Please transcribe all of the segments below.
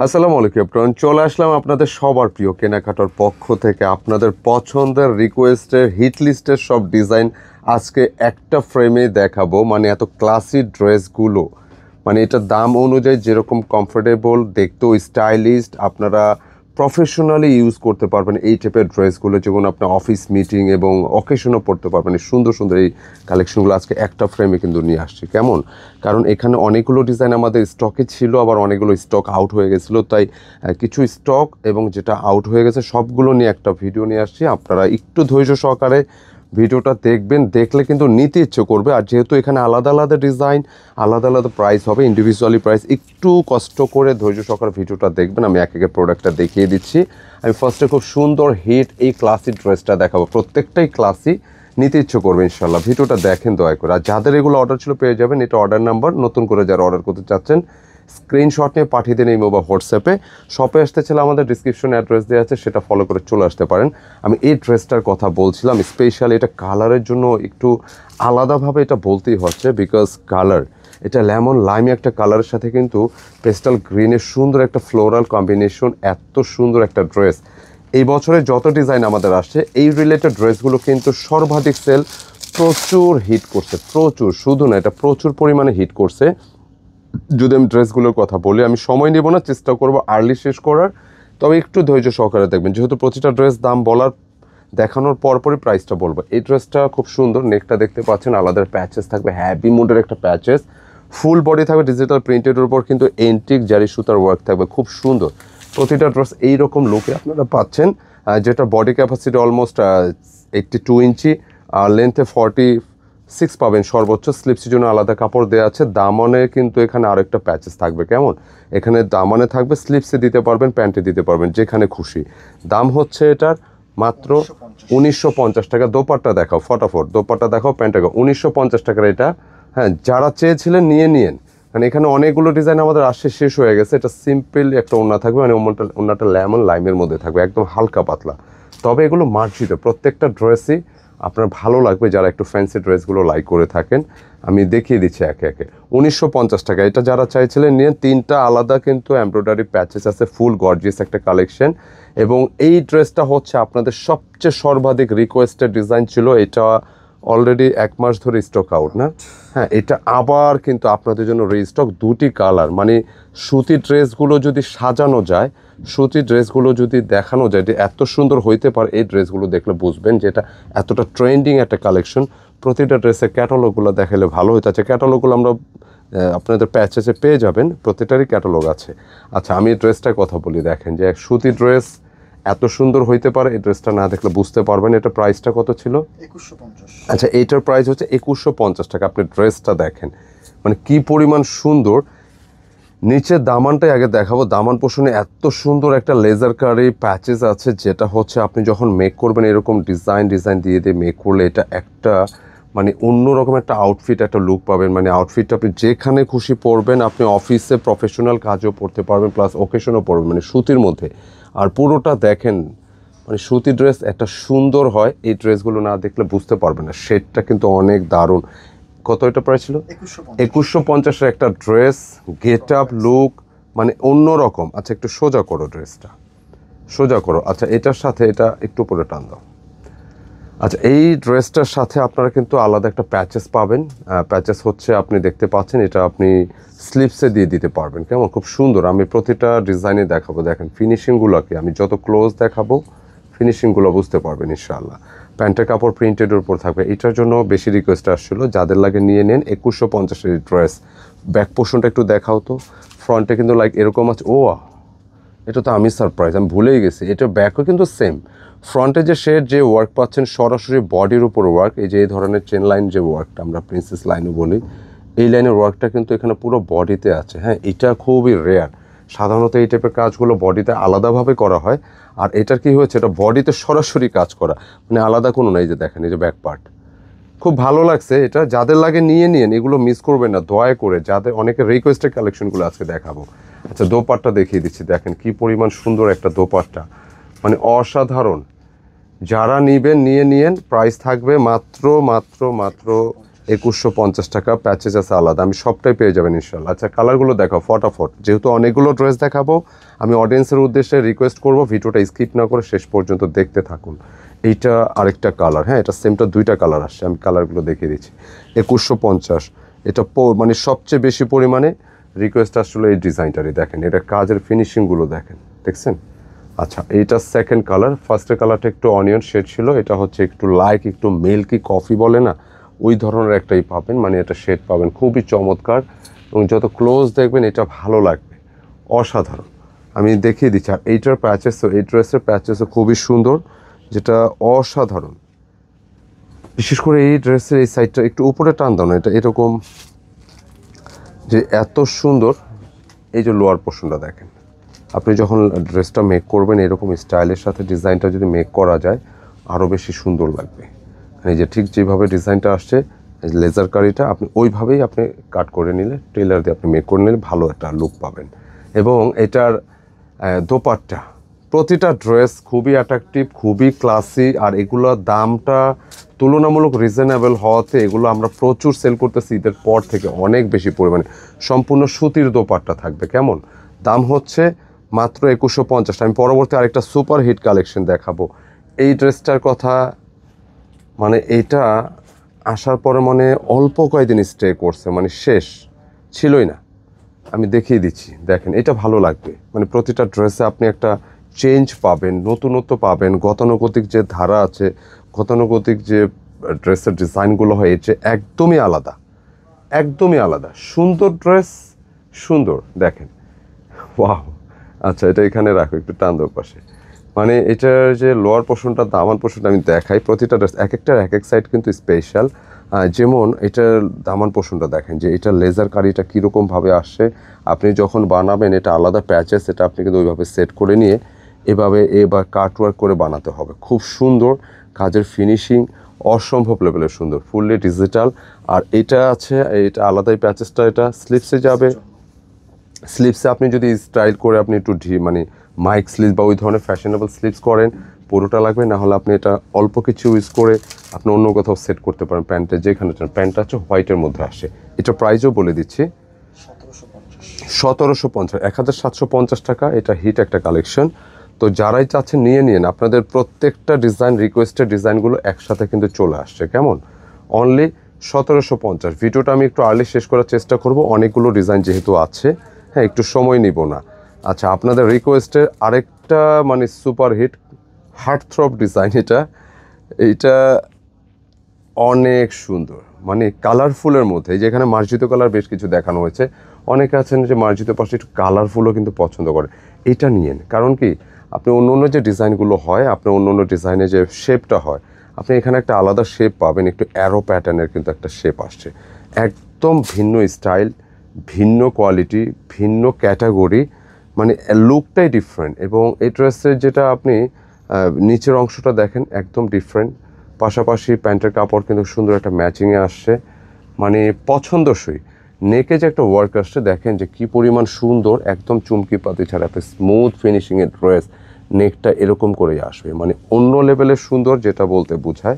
আসসালামু আলাইকুম এভরিওয়ান, চলে আসলাম আপনাদের সবার প্রিয় কেনাকাটার পক্ষ থেকে আপনাদের পছন্দের রিকোয়েস্টের হিট লিস্টের সব ডিজাইন আজকে একটা ফ্রেমে দেখাবো। মানে এত ক্লাসি ড্রেসগুলো, মানে এটার দাম অনুযায়ী যেরকম কমফোর্টেবল, দেখতেও স্টাইলিশড, আপনারা প্রফেশনালি ইউজ করতে পারবেন এই টাইপের ড্রেসগুলো, যেগুলো আপনি অফিস মিটিং এবং অকেশনও পড়তে পারবেন। এই সুন্দর সুন্দর এই কালেকশনগুলো আজকে একটা ফ্রেমে কিন্তু নিয়ে আসছি। কেমন? কারণ এখানে অনেকগুলো ডিজাইন আমাদের স্টকে ছিল, আবার অনেকগুলো স্টক আউট হয়ে গেছিলো, তাই কিছু স্টক এবং যেটা আউট হয়ে গেছে সবগুলো নিয়ে একটা ভিডিও নিয়ে আসছি। আপনারা একটু ধৈর্য সহকারে ভিডিওটা দেখবেন, দেখলে কিন্তু নিতে ইচ্ছে করবে। আর যেহেতু এখানে আলাদা আলাদা ডিজাইন, আলাদা আলাদা প্রাইস হবে, ইন্ডিভিজুয়ালি প্রাইস, একটু কষ্ট করে ধৈর্য সহকারে ভিডিওটা দেখবেন। আমি এক একে প্রোডাক্টটা দেখিয়ে দিচ্ছি। আমি ফার্স্টে খুব সুন্দর হিট এই ক্লাসি ড্রেসটা দেখাবো, প্রত্যেকটাই ক্লাসি, নিতে ইচ্ছে করবে ইনশাল্লাহ। ভিডিওটা দেখেন দয়া করে। আর যাদের এগুলো অর্ডার ছিল পেয়ে যাবেন, এটা অর্ডার নাম্বার। নতুন করে যারা অর্ডার করতে চাচ্ছেন স্ক্রিনশট নিয়ে পাঠিয়ে দেন এই মোবাইল হোয়াটসঅ্যাপে। শপে আসতে চাইলে আমাদের ডিসক্রিপশনে অ্যাড্রেস দেওয়া আছে, সেটা ফলো করে চলে আসতে পারেন। আমি এই ড্রেসটার কথা বলছিলাম, স্পেশালি এটা কালারের জন্য একটু আলাদাভাবে এটা বলতেই হচ্ছে, বিকজ কালার এটা লেমন লাইমি একটা কালারের সাথে কিন্তু পেস্টাল গ্রিনের সুন্দর একটা ফ্লোরাল কম্বিনেশন। এত সুন্দর একটা ড্রেস। এই বছরে যত ডিজাইন আমাদের আসছে এই রিলেটেড ড্রেসগুলো কিন্তু সর্বাধিক সেল, প্রচুর হিট করছে, প্রচুর, শুধু না এটা প্রচুর পরিমাণে হিট করছে। যদি আমি ড্রেসগুলোর কথা বলি, আমি সময় নেব না, চেষ্টা করব আর্লি শেষ করার, তবে একটু ধৈর্য সহকারে দেখবেন, যেহেতু প্রতিটা ড্রেস দাম বলার দেখানোর পরপরই প্রাইসটা বলবো। এই ড্রেসটা খুব সুন্দর, নেকটা দেখতে পাচ্ছেন, আলাদা প্যাচেস থাকবে, হ্যাভি মুডের একটা প্যাচেস, ফুল বডি থাকবে ডিজিটাল প্রিন্টেডের উপর কিন্তু এন্টিক জারি সুতার ওয়ার্ক থাকবে, খুব সুন্দর। প্রতিটা ড্রেস এইরকম লুকে আপনারা পাচ্ছেন, যেটা বডি ক্যাপাসিটি অলমোস্ট 82 ইঞ্চি, আর লেন্থে 46 পাবেন সর্বোচ্চ। স্লিপসের জন্য আলাদা কাপড় দেওয়া আছে। দামনে কিন্তু এখানে আরও একটা প্যাচেস থাকবে। কেমন? এখানে দামনে থাকবে, স্লিপসে দিতে পারবেন, প্যান্টে দিতে পারবেন, যেখানে খুশি। দাম হচ্ছে এটার মাত্র 1950 টাকা। দোপাট্টা দেখাও ফটাফট, দোপাট্টা দেখাও, প্যান্ট দেখাও। 1950 টাকার এটা। হ্যাঁ, যারা চেয়েছিলেন নিয়ে নিন, কারণ এখানে অনেকগুলো ডিজাইন আমাদের আসছে, শেষ হয়ে গেছে। এটা সিম্পল একটা ওড়না থাকবে, মানে ওড়নাটা লেমন লাইমের মধ্যে থাকবে, একদম হালকা পাতলা। তবে এগুলো মার্জিত, প্রত্যেকটা ড্রেসই আপনার ভালো লাগবে যারা একটু ফ্যান্সি ড্রেসগুলো লাইক করে থাকেন। আমি দেখিয়ে দিচ্ছি একে একে। 1950 টাকা এটা যারা চাইছিলেন নিয়ে। তিনটা আলাদা কিন্তু এমব্রয়ডারি প্যাচেস আছে, ফুল গর্জিয়াস একটা কালেকশন। এবং এই ড্রেসটা হচ্ছে আপনাদের সবচেয়ে সর্বাধিক রিকোয়েস্টেড ডিজাইন ছিল। এটা অলরেডি 1 মাস ধরে স্টক আউট না? হ্যাঁ, এটা আবার কিন্তু আপনাদের জন্য রিস্টক, দুটি কালার। মানে সুতি ড্রেসগুলো যদি সাজানো যায়, সুতি ড্রেসগুলো যদি দেখানো যায় যে এত সুন্দর হইতে পারে, এই ড্রেসগুলো দেখলে বুঝবেন যে এটা এতটা ট্রেন্ডিং একটা কালেকশন। প্রতিটা ড্রেসের ক্যাটালগুলো দেখালে ভালো হইতে আছে। ক্যাটালগুলো আমরা আপনাদের প্যাচেসে পেয়ে যাবেন, প্রতিটারই ক্যাটালগ আছে। আচ্ছা, আমি ড্রেসটার কথা বলি। দেখেন যে এক সুতি ড্রেস এত সুন্দর হইতে পারে, এই ড্রেসটা না দেখলে বুঝতে পারবেন। এটা প্রাইসটা কত ছিল? 2150। আচ্ছা, এইটার প্রাইস হচ্ছে 2150 টাকা। আপনি ড্রেসটা দেখেন, মানে কি পরিমাণ সুন্দর। নিচের দামানটাই আগে দেখাবো। দামান পোষণে এত সুন্দর একটা লেজার কারি প্যাচেস আছে, যেটা হচ্ছে আপনি যখন মেক করবেন এরকম ডিজাইন দিয়ে মেক করলে এটা একটা মানে অন্যরকম একটা আউটফিট, একটা লুক পাবেন। মানে আউটফিটটা আপনি যেখানে খুশি পরবেন, আপনি অফিসে প্রফেশনাল কাজও পরতে পারবেন, প্লাস ওকেশনও পরবেন, মানে সুতির মধ্যে। আর পুরোটা দেখেন, মানে সুতি ড্রেস একটা সুন্দর হয়, এই ড্রেসগুলো না দেখলে বুঝতে পারবেন না। শেডটা কিন্তু অনেক দারুণ। কত এটা প্রাইস ছিল? 2150-এর একটা ড্রেস, গেট আপ লুক মানে অন্যরকম। আচ্ছা, একটু সোজা করো ড্রেসটা, সোজা করো। আচ্ছা, এটার সাথে এটা একটু উপরে টান দাও। আচ্ছা, এই ড্রেসটার সাথে আপনারা কিন্তু আলাদা একটা প্যাচেস পাবেন। প্যাচেস হচ্ছে আপনি দেখতে পাচ্ছেন, এটা আপনি স্লিপসে দিয়ে দিতে পারবেন। কেমন? খুব সুন্দর। আমি প্রতিটা ডিজাইনে দেখাবো। দেখেন ফিনিশিংগুলোকে, আমি যত ক্লোজ দেখাবো ফিনিশিংগুলো বুঝতে পারবেন ইনশাআল্লাহ। প্যান্টের কাপড় প্রিন্টেডের উপর থাকবে। এটার জন্য বেশি রিকোয়েস্ট আসছিলো, যাদের লাগে নিয়ে নেন। 2150-এর ড্রেস। ব্যাক পোর্শনটা একটু দেখাও তো। ফ্রন্টে কিন্তু লাইক এরকম আছে। ও, এটা তো আমি সারপ্রাইজ, আমি ভুলেই গেছি। এটা ব্যাকও কিন্তু সেম। ফ্রন্টে যে শেড, যে ওয়ার্ক পাচ্ছেন সরাসরি বডির উপর ওয়ার্ক, এই যে এই ধরনের চেন লাইন যে ওয়ার্কটা আমরা প্রিন্সেস লাইনও বলি, এই লাইনের ওয়ার্কটা কিন্তু এখানে পুরো বডিতে আছে। হ্যাঁ, এটা খুবই রেয়ার। সাধারণত এই টাইপের কাজগুলো বডিতে আলাদাভাবে করা হয়, আর এটার কি হয়েছে, এটা বডিতে সরাসরি কাজ করা, মানে আলাদা কোনো নাই। যে দেখেন এই যে ব্যাক পার্ট, খুব ভালো লাগছে। এটা যাদের লাগে নিয়ে নিন, এগুলো মিস করবেন না দয়া করে। যাদের অনেকের রিকোয়েস্টের কালেকশনগুলো আজকে দেখাবো। আচ্ছা, দোপাট্টা দেখিয়ে দিচ্ছি। দেখেন কি পরিমাণ সুন্দর একটা দোপাট্টা, মানে অসাধারণ। যারা নিবেন নিয়ে নিন। প্রাইস থাকবে মাত্র 2150 টাকা, প্যাচেস আছে আলাদা, আমি সবটাই পেয়ে যাবেন ইনশাল্লাহ। আচ্ছা কালারগুলো দেখো ফটাফট, যেহেতু অনেকগুলো ড্রেস দেখাবো আমি অডিয়েন্সের উদ্দেশ্যে রিকোয়েস্ট করব ভিডিওটা স্কিপ না করে শেষ পর্যন্ত দেখতে থাকুন। এইটা আরেকটা কালার, হ্যাঁ এটা সেমটা দুইটা কালার আসছে, আমি কালারগুলো দেখিয়ে দিচ্ছি। 2150, এটা মানে সবচেয়ে বেশি পরিমাণে রিকোয়েস্ট আসলে এই ডিজাইনটারই। দেখেন এটা কাজের ফিনিশিংগুলো দেখেন, দেখছেন? আচ্ছা এইটা সেকেন্ড কালার, ফার্স্টের কালারটা একটু অনিয়ন শেড ছিল, এটা হচ্ছে একটু লাইক একটু মিল্কি কফি বলে না ওই ধরনের একটাই পাবেন, মানে এটা শেড পাবেন, খুবই চমৎকার এবং যত ক্লোজ দেখবেন এটা ভালো লাগবে, অসাধারণ। আমি দেখিয়ে দিচ্ছি। আর এইটার প্যাচেসও, এই ড্রেসের প্যাচেসও খুবই সুন্দর, যেটা অসাধারণ। বিশেষ করে এই ড্রেসের এই সাইডটা একটু উপরে টান দাও না, এটা এরকম যে এত সুন্দর। এই যে লোয়ার পোর্শনটা দেখেন, আপনি যখন ড্রেসটা মেক করবেন এরকম স্টাইলের সাথে ডিজাইনটা যদি মেক করা যায় আরও বেশি সুন্দর লাগবে। এই যে ঠিক যেভাবে ডিজাইনটা আসছে লেজার কারিটা আপনি ওইভাবেই আপনি কাট করে নিলে, টেলার দিয়ে আপনি মেক করে নিলে ভালো একটা লুক পাবেন। এবং এটার দোপাট্টা, প্রতিটা ড্রেস খুবই অ্যাট্রাকটিভ, খুবই ক্লাসি, আর এগুলোর দামটা তুলনামূলক রিজনেবল হওয়াতে এগুলো আমরা প্রচুর সেল করতেছি ঈদের পর থেকে অনেক বেশি পরিমাণে। সম্পূর্ণ সুতির দোপাট্টা থাকবে, কেমন? দাম হচ্ছে মাত্র 2150। আমি পরবর্তী আরেকটা সুপার হিট কালেকশন দেখাবো। এই ড্রেসটার কথা মানে এইটা আসার পরে মানে অল্প কয়েকদিন স্টে করছে, মানে শেষ ছিলই না। আমি দেখিয়ে দিচ্ছি, দেখেন এটা ভালো লাগবে, মানে প্রতিটা ড্রেসে আপনি একটা চেঞ্জ পাবেন, নতুনত্ব পাবেন। গতানুগতিক যে ধারা আছে, গতানুগতিক যে ড্রেসের ডিজাইনগুলো হয় এর যে একদমই আলাদা, একদমই আলাদা। সুন্দর ড্রেস, সুন্দর, দেখেন ওয়াও। আচ্ছা এটা এখানে রাখো, একটু টান দাও পাশে। মানে এটার যে লোয়ার পোর্শনটা, দামান পোর্শনটা আমি দেখাই। প্রতিটা ড্রেস এক একটার এক এক সাইড কিন্তু স্পেশাল। যেমন এটার দামান পোর্শনটা দেখেন যে এটা লেজার কারিটা কীরকমভাবে আসছে। আপনি যখন বানাবেন এটা আলাদা প্যাচেস, এটা আপনি কিন্তু ওইভাবে সেট করে নিয়ে এভাবে এবার কাটওয়ার্ক করে বানাতে হবে। খুব সুন্দর কাজের ফিনিশিং, অসম্ভব লেভেলের সুন্দর, ফুললি ডিজিটাল। আর এটা আছে, এটা আলাদাই প্যাচেসটা, এটা স্লিপসে যাবে। স্লিপসে আপনি যদি স্টাইল করে আপনি একটু মানে মাইক স্লিপস বা ওই ধরনের ফ্যাশনেবল স্লিপস করেন পুরোটা লাগবে, না হলে আপনি এটা অল্প কিছু ইউজ করে আপনি অন্য কোথাও সেট করতে পারেন। প্যান্টে যেখানে চান, প্যান্টটা হচ্ছে হোয়াইটের মধ্যে আসে। এটা প্রাইসও বলে দিচ্ছি 1750, 1750 টাকা। এটা হিট একটা কালেকশন, তো যারাই চাচ্ছেন নিয়ে নিন। আপনাদের প্রত্যেকটা ডিজাইন, রিকোয়েস্টেড ডিজাইনগুলো একসাথে কিন্তু চলে আসছে, কেমন? অনলি 1750। ভিডিওটা আমি একটু আর্লি শেষ করার চেষ্টা করব, অনেকগুলো ডিজাইন যেহেতু আছে, হ্যাঁ একটু সময় নিব না। আচ্ছা আপনাদের রিকোয়েস্টের আরেকটা মানে super hit heart throb design, এইটা অনেক সুন্দর, মানে কালারফুলের মধ্যে। যেখানে মার্জিত কালার বেশ কিছু দেখানো হয়েছে, অনেকে আছেন যে মার্জিত পাশে একটু কালারফুলও কিন্তু পছন্দ করে, এটা নিয়েন। কারণ কি আপনি অন্য অন্য যে ডিজাইনগুলো হয়, আপনি অন্য অন্য ডিজাইনে যে শেপটা হয়, আপনি এখানে একটা আলাদা শেপ পাবেন, একটু অ্যারো প্যাটার্নের কিন্তু একটা শেপ আসছে, একদম ভিন্ন স্টাইল, ভিন্ন কোয়ালিটি, ভিন্ন ক্যাটাগরি, মানে লুকটাই ডিফারেন্ট। এবং এই ড্রেসের যেটা আপনি নিচের অংশটা দেখেন একদম ডিফারেন্ট, পাশাপাশি প্যান্টের কাপড় কিন্তু সুন্দর একটা ম্যাচিংয়ে আসছে, মানে পছন্দসই। নেকে যে একটা ওয়ার্ক আসছে দেখেন যে কী পরিমাণ সুন্দর, একদম চুমকি পাতি ছাড়া একটা স্মুথ ফিনিশিংয়ের ড্রেস, নেকটা এরকম করেই আসবে, মানে অন্য লেভেলের সুন্দর, যেটা বলতে বোঝায়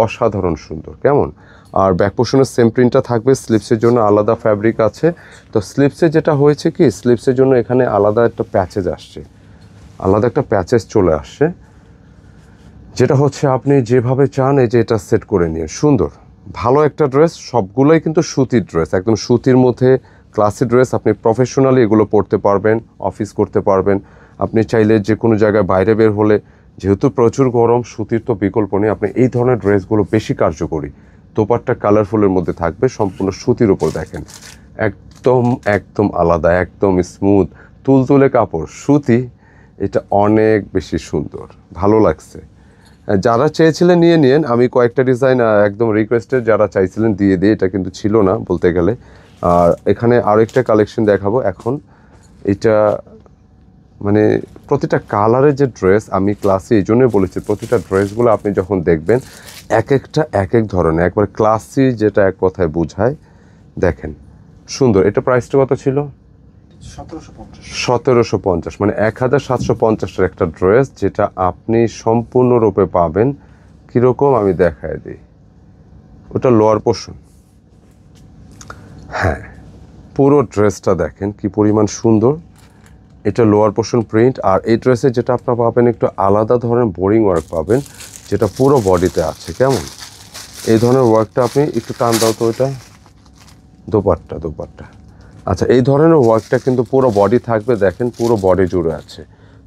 অসাধারণ সুন্দর, কেমন? আর ব্যাক পোর্শনের সেম প্রিন্টটা থাকবে, স্লিপসের জন্য আলাদা ফ্যাব্রিক আছে। তো স্লিপসে যেটা হয়েছে কি, স্লিপসের জন্য এখানে আলাদা একটা প্যাচেজ আসছে, আলাদা একটা প্যাচেজ চলে আসছে, যেটা হচ্ছে আপনি যেভাবে চান এই যে এটা সেট করে নিয়ে সুন্দর ভালো একটা ড্রেস। সবগুলোই কিন্তু সুতির ড্রেস, একদম সুতির মধ্যে ক্লাসি ড্রেস। আপনি প্রফেশনালি এগুলো পরতে পারবেন, অফিস করতে পারবেন। আপনি চাইলে যে কোনো জায়গায় বাইরে বের হলে, যেহেতু প্রচুর গরম, সুতির তো বিকল্প নেই, আপনি এই ধরনের ড্রেসগুলো বেশি কার্যকরী। দোপাট্টা কালারফুলের মধ্যে থাকবে, সম্পূর্ণ সুতির উপর দেখেন, একদম একদম আলাদা, একদম স্মুথ তুলতুলে কাপড়, সুতি। এটা অনেক বেশি সুন্দর, ভালো লাগছে। যারা চেয়েছিলেন নিয়ে নিন, আমি কয়েকটা ডিজাইন একদম রিকোয়েস্টেড যারা চাইছিলেন দিয়ে দিই, এটা কিন্তু ছিল না বলতে গেলে। আর এখানে আরেকটা কালেকশন দেখাবো এখন। এটা মানে প্রতিটা কালারের যে ড্রেস, আমি ক্লাসি এই জন্যই বলেছি, প্রতিটা ড্রেসগুলো আপনি যখন দেখবেন এক একটা এক এক ধরনের, একবার ক্লাসি যেটা এক কথায় বোঝায়, দেখেন সুন্দর। এটা প্রাইসটা কত ছিল? 1750, মানে 1750-এর একটা ড্রেস, যেটা আপনি সম্পূর্ণরূপে পাবেন কীরকম আমি দেখায় দিই। ওটা লোয়ার পোর্শন, হ্যাঁ, পুরো ড্রেসটা দেখেন কি পরিমাণ সুন্দর। এটা লোয়ার পোর্শন প্রিন্ট, আর এই ড্রেসে যেটা আপনারা পাবেন একটু আলাদা ধরনের বোরিং ওয়ার্ক পাবেন, যেটা পুরো বডিতে আছে। কেমন এই ধরনের ওয়ার্কটা আপনি একটু টান দাও তো, এটা দোপাট্টা। আচ্ছা, এই ধরনের ওয়ার্কটা কিন্তু পুরো বডি থাকবে, দেখেন পুরো বডি জুড়ে আছে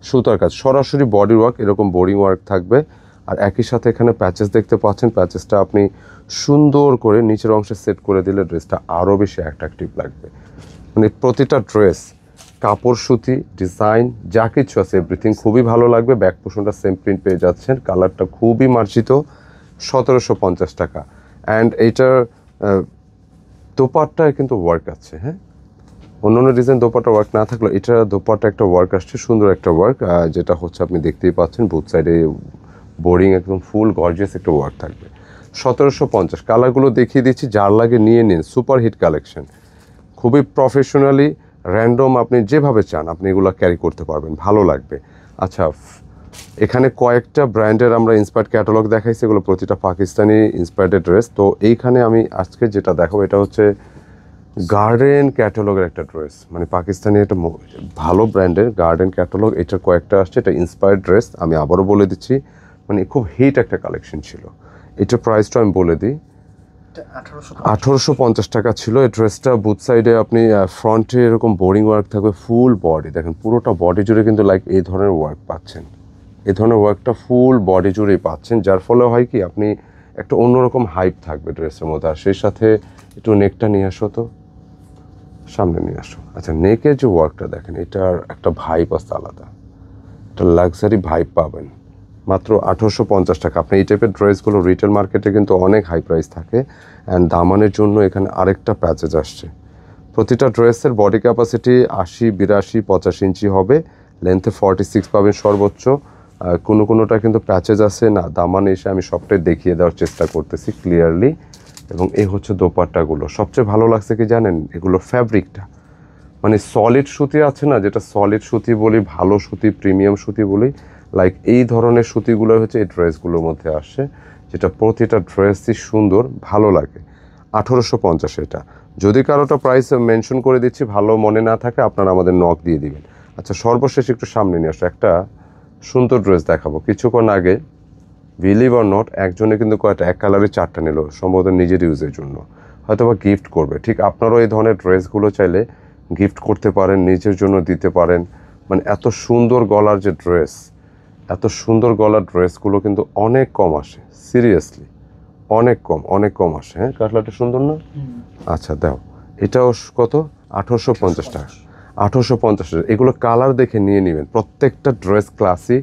সুতার কাজ, সরাসরি বডি ওয়ার্ক, এরকম বোরিং ওয়ার্ক থাকবে। আর একই সাথে এখানে প্যাচেস দেখতে পাচ্ছেন, প্যাচেসটা আপনি সুন্দর করে নিচের অংশে সেট করে দিলে ড্রেসটা আরও বেশি অ্যাট্রাকটিভ লাগবে। মানে প্রতিটা ড্রেস কাপড়, সুতি, ডিজাইন যা কিছু আছে এভরিথিং খুবই ভালো লাগবে। ব্যাক পোর্শনটা সেম প্রিন্ট পেয়ে যাচ্ছেন, কালারটা খুবই মার্জিত, 1750 টাকা। অ্যান্ড এইটার দোপাট্টায় কিন্তু ওয়ার্ক আছে। হ্যাঁ, অন্য ডিজাইন দোপাট্টা ওয়ার্ক না থাকলেও এটা দোপাট্টা একটা ওয়ার্ক আসছে, সুন্দর একটা ওয়ার্ক, যেটা হচ্ছে আপনি দেখতেই পাচ্ছেন বুথ সাইডে বোরিং একদম ফুল গর্জিয়াস একটা ওয়ার্ক থাকবে। 1750। কালারগুলো দেখিয়ে দিচ্ছি, যার লাগে নিয়ে নিন, সুপার হিট কালেকশন, খুবই প্রফেশনালি র্যান্ডম, আপনি যেভাবে চান আপনি এগুলো ক্যারি করতে পারবেন, ভালো লাগবে। আচ্ছা, এখানে কয়েকটা ব্র্যান্ডের আমরা ইন্সপায়ার্ড ক্যাটালগ দেখাইছি, এগুলো প্রতিটা পাকিস্তানি ইন্সপায়ার্ড ড্রেস। তো এইখানে আমি আজকে যেটা দেখাবো এটা হচ্ছে গার্ডেন ক্যাটালগের একটা ড্রেস, মানে পাকিস্তানি একটা ভালো ব্র্যান্ডের গার্ডেন ক্যাটালগ, এটার কয়েকটা আসছে, এটা ইন্সপায়ার্ড ড্রেস। আমি আবারও বলে দিচ্ছি, মানে খুব হিট একটা কালেকশন ছিল। এটার প্রাইসটা আমি বলে দিই, 1850 টাকা ছিল। এই ড্রেসটা বুথ সাইডে আপনি ফ্রন্টে এরকম বোরিং ওয়ার্ক থাকবে, ফুল বডি দেখেন পুরোটা বডি জুড়ে কিন্তু লাইক এই ধরনের ওয়ার্ক পাচ্ছেন, এই ধরনের ওয়ার্কটা ফুল বডি জুড়েই পাচ্ছেন, যার ফলে হয় কি আপনি একটা অন্যরকম হাইপ থাকবে ড্রেসের মধ্যে। আর সেই সাথে একটু নেকটা নিয়ে আসো তো, সামনে নিয়ে আসো। আচ্ছা, নেকের যে ওয়ার্কটা দেখেন, এটার একটা ভাইব আছে আলাদা, একটা লাক্সারি ভাইব পাবেন মাত্র 1850 টাকা। আপনি এই টাইপের ড্রেসগুলো রিটেল মার্কেটে কিন্তু অনেক হাই প্রাইস থাকে। অ্যান্ড দামানের জন্য এখানে আরেকটা প্যাচেজ আসছে। প্রতিটা ড্রেসের বডি ক্যাপাসিটি 80, 82, 85 ইঞ্চি হবে, লেন্থে 46 পাবেন সর্বোচ্চ। কোনোটা কিন্তু প্যাচেজ আছে না, দামান এসে আমি সবটাই দেখিয়ে দেওয়ার চেষ্টা করতেছি ক্লিয়ারলি। এবং এই হচ্ছে দোপাট্টাগুলো, সবচেয়ে ভালো লাগছে কি জানেন, এগুলো ফ্যাব্রিকটা মানে সলিড সুতি আছে না, যেটা সলিড সুতি বলি, ভালো সুতি, প্রিমিয়াম সুতি বলি, লাইক এই ধরনের সুতিগুলো হচ্ছে এই ড্রেসগুলোর মধ্যে আসে, যেটা প্রতিটা ড্রেসই সুন্দর, ভালো লাগে। 1850 এটা। যদি কারোটা প্রাইস মেনশন করে দিচ্ছি, ভালো মনে না থাকে আপনারা আমাদের নক দিয়ে দিবেন। আচ্ছা, সর্বশেষ একটু সামনে নিয়ে আসো, একটা সুন্দর ড্রেস দেখাবো। কিছুক্ষণ আগে বিলিভ অর নট একজনে কিন্তু কয়টা এক কালারের 4টা নিল, সম্ভবত নিজের ইউজের জন্য, হয়তো বা গিফট করবে। ঠিক আপনারাও এই ধরনের ড্রেসগুলো চাইলে গিফট করতে পারেন, নিজের জন্য দিতে পারেন। মানে এত সুন্দর গলার যে ড্রেস, এত সুন্দর গলার ড্রেসগুলো কিন্তু অনেক কম আসে, সিরিয়াসলি অনেক কম আসে। হ্যাঁ, কাটলাটা সুন্দর না? আচ্ছা দাও, এটাও কত? 1850 টাকা। 1850 টাকা। এগুলো কালার দেখে নিয়ে নেবেন, প্রত্যেকটা ড্রেস ক্লাসি।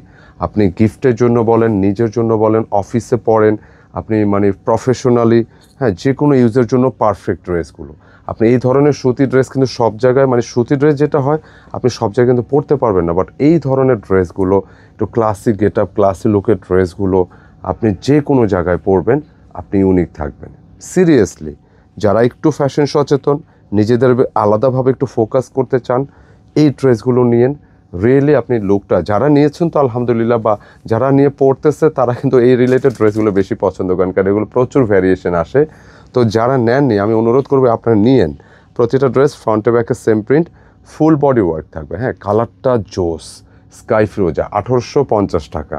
আপনি গিফটের জন্য বলেন, নিজের জন্য বলেন, অফিসে পরেন, আপনি মানে প্রফেশনালি, হ্যাঁ, যে কোনো ইউজের জন্য পারফেক্ট ড্রেসগুলো। আপনি এই ধরনের সুতি ড্রেস কিন্তু সব জায়গায়, মানে সুতি ড্রেস যেটা হয় আপনি সব জায়গায় কিন্তু পরতে পারবেন না, বাট এই ধরনের ড্রেসগুলো একটু ক্লাসিক গেট আপ, ক্লাসি লুকের ড্রেসগুলো আপনি যে কোনো জায়গায় পরবেন, আপনি ইউনিক থাকবেন। সিরিয়াসলি, যারা একটু ফ্যাশন সচেতন, নিজেদের আলাদাভাবে একটু ফোকাস করতে চান, এই ড্রেসগুলো নিয়েন। রিয়েলি আপনি লুকটা, যারা নিয়েছেন তো আলহামদুলিল্লাহ, বা যারা নিয়ে পড়তেছে তারা কিন্তু এই রিলেটেড ড্রেসগুলো বেশি পছন্দ করেন, কারণ এগুলো প্রচুর ভ্যারিয়েশন আসে। তো যারা নেননি আমি অনুরোধ করবো আপনারা নিয়েন। প্রতিটা ড্রেস ফ্রন্টে ব্যাকে same print, full body work থাকবে। হ্যাঁ, কালারটা জোস, স্কাই ফিরোজা, 1850 টাকা।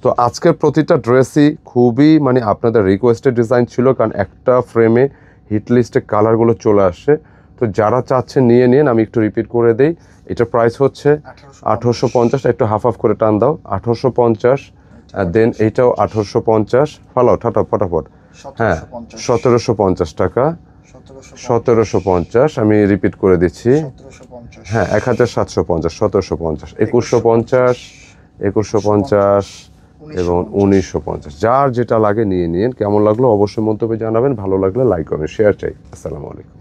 তো আজকের প্রতিটা ড্রেসই খুবই মানে আপনাদের রিকোয়েস্টেড ডিজাইন ছিল, কারণ একটা ফ্রেমে হিট লিস্টে কালারগুলো চলে আসে। তো যারা চাচ্ছেন নিয়ে নিন। আমি একটু রিপিট করে দিই, এটার প্রাইস হচ্ছে 1850, একটু হাফ হাফ করে টান দাও, 1850। দেন এইটাও 1850, ফালাও ফটাফট। হ্যাঁ, 1750 টাকা, 1750। আমি রিপিট করে দিচ্ছি, হ্যাঁ, 1750, 1750, 2150, 2150 এবং 1950। যার যেটা লাগে নিয়ে নিন। কেমন লাগলো অবশ্যই মন্তব্যে জানাবেন, ভালো লাগলে লাইক করবেন, শেয়ার চাই। আসসালামু আলাইকুম।